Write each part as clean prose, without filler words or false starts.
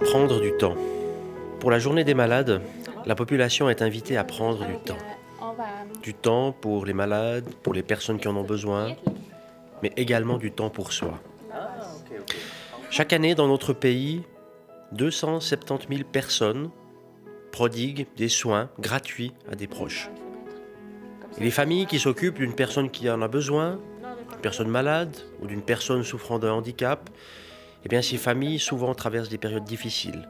Prendre du temps. Pour la journée des malades, la population est invitée à prendre du temps. Du temps pour les malades, pour les personnes qui en ont besoin, mais également du temps pour soi. Chaque année dans notre pays, 270 000 personnes prodiguent des soins gratuits à des proches. Et les familles qui s'occupent d'une personne qui en a besoin, d'une personne malade ou d'une personne souffrant d'un handicap, eh bien ces familles souvent traversent des périodes difficiles.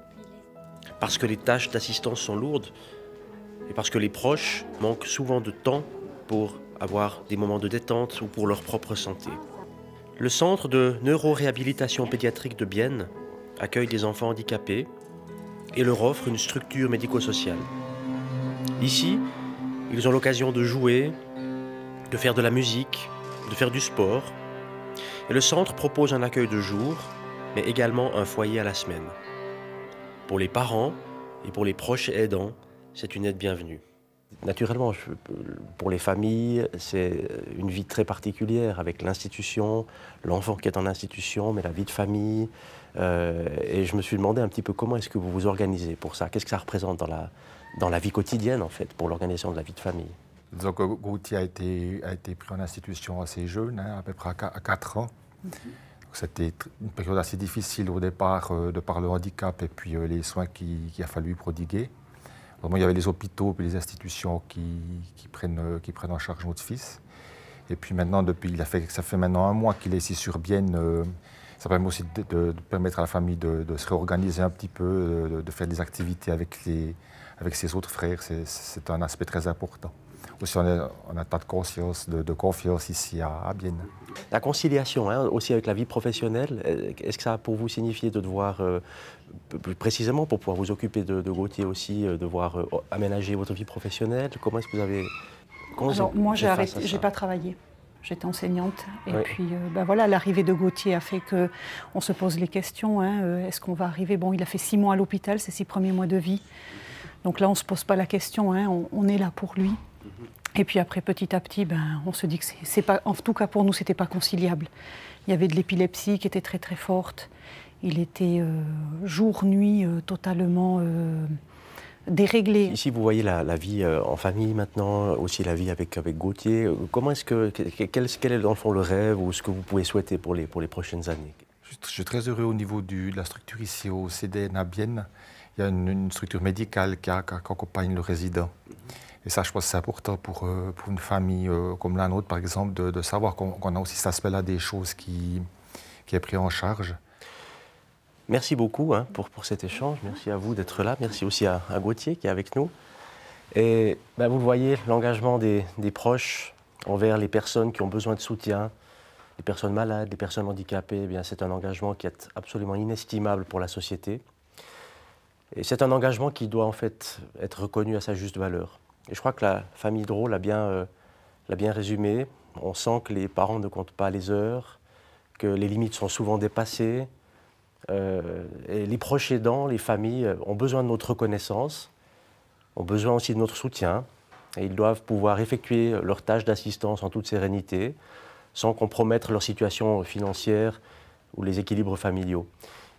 Parce que les tâches d'assistance sont lourdes et parce que les proches manquent souvent de temps pour avoir des moments de détente ou pour leur propre santé. Le centre de neuroréhabilitation pédiatrique de Bienne accueille des enfants handicapés et leur offre une structure médico-sociale. Ici, ils ont l'occasion de jouer, de faire de la musique, de faire du sport. Et le centre propose un accueil de jour, mais également un foyer à la semaine. Pour les parents et pour les proches aidants, c'est une aide bienvenue. Naturellement, pour les familles, c'est une vie très particulière avec l'institution, l'enfant qui est en institution, mais la vie de famille. Et je me suis demandé un petit peu comment est-ce que vous vous organisez pour ça. Qu'est-ce que ça représente dans la vie quotidienne, en fait, pour l'organisation de la vie de famille? Disons que Gauthier a été pris en institution assez jeune, à peu près à 4 ans. C'était une période assez difficile au départ, de par le handicap et puis les soins qu'il a fallu prodiguer. Vraiment, il y avait les hôpitaux et les institutions qui prennent en charge notre fils. Et puis maintenant, ça fait maintenant 1 mois qu'il est ici sur Bienne. Ça permet aussi de permettre à la famille de se réorganiser un petit peu, de faire des activités avec ses autres frères. C'est un aspect très important. Aussi, on a un tas de confiance ici à Bienne. La conciliation, hein, aussi avec la vie professionnelle, est-ce que ça a pour vous signifié de devoir, plus précisément pour pouvoir vous occuper de Gauthier aussi, devoir aménager votre vie professionnelle? Comment est-ce que vous avez... Alors, moi, j'ai arrêté, j'ai pas travaillé. J'étais enseignante. Et Oui. puis, voilà, l'arrivée de Gauthier a fait qu'on se pose les questions. Hein, est-ce qu'on va arriver? Bon, il a fait 6 mois à l'hôpital, ses 6 premiers mois de vie. Donc là, on ne se pose pas la question. Hein, on est là pour lui. Et puis après, petit à petit, on se dit que c'est pas, en tout cas pour nous, c'était pas conciliable. Il y avait de l'épilepsie qui était très très forte. Il était jour-nuit totalement déréglé. Ici, vous voyez la vie en famille maintenant, aussi la vie avec Gauthier. Comment est-ce quel est dans le fond le rêve ou ce que vous pouvez souhaiter pour les prochaines années? Je suis très heureux au niveau de la structure ici au CDN à Bienne. Il y a une structure médicale qui accompagne le résident. Et ça, je pense que c'est important pour une famille comme la nôtre, par exemple, de savoir qu'on a aussi cet aspect-là des choses qui est pris en charge. Merci beaucoup hein, pour cet échange. Merci à vous d'être là. Merci aussi à Gauthier qui est avec nous. Et vous le voyez, l'engagement des proches envers les personnes qui ont besoin de soutien, les personnes malades, les personnes handicapées, c'est un engagement qui est absolument inestimable pour la société. Et c'est un engagement qui doit en fait être reconnu à sa juste valeur. Et je crois que la famille Drault l'a bien résumé. On sent que les parents ne comptent pas les heures, que les limites sont souvent dépassées. Et les proches aidants, les familles, ont besoin de notre reconnaissance, ont besoin aussi de notre soutien. Et ils doivent pouvoir effectuer leurs tâches d'assistance en toute sérénité, sans compromettre leur situation financière ou les équilibres familiaux.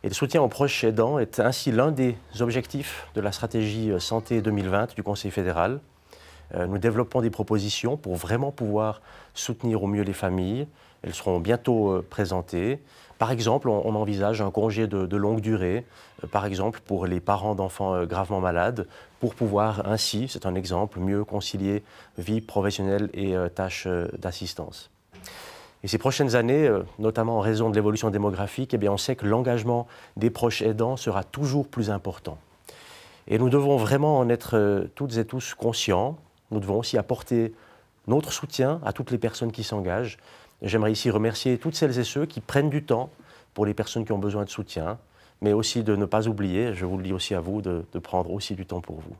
Et le soutien aux proches aidants est ainsi l'un des objectifs de la stratégie Santé 2020 du Conseil fédéral. Nous développons des propositions pour vraiment pouvoir soutenir au mieux les familles. Elles seront bientôt présentées. Par exemple, on envisage un congé de longue durée, par exemple pour les parents d'enfants gravement malades, pour pouvoir ainsi, c'est un exemple, mieux concilier vie professionnelle et tâches d'assistance. Et ces prochaines années, notamment en raison de l'évolution démographique, on sait que l'engagement des proches aidants sera toujours plus important. Et nous devons vraiment en être toutes et tous conscients. Nous devons aussi apporter notre soutien à toutes les personnes qui s'engagent. J'aimerais ici remercier toutes celles et ceux qui prennent du temps pour les personnes qui ont besoin de soutien, mais aussi de ne pas oublier, je vous le dis aussi à vous, de prendre aussi du temps pour vous.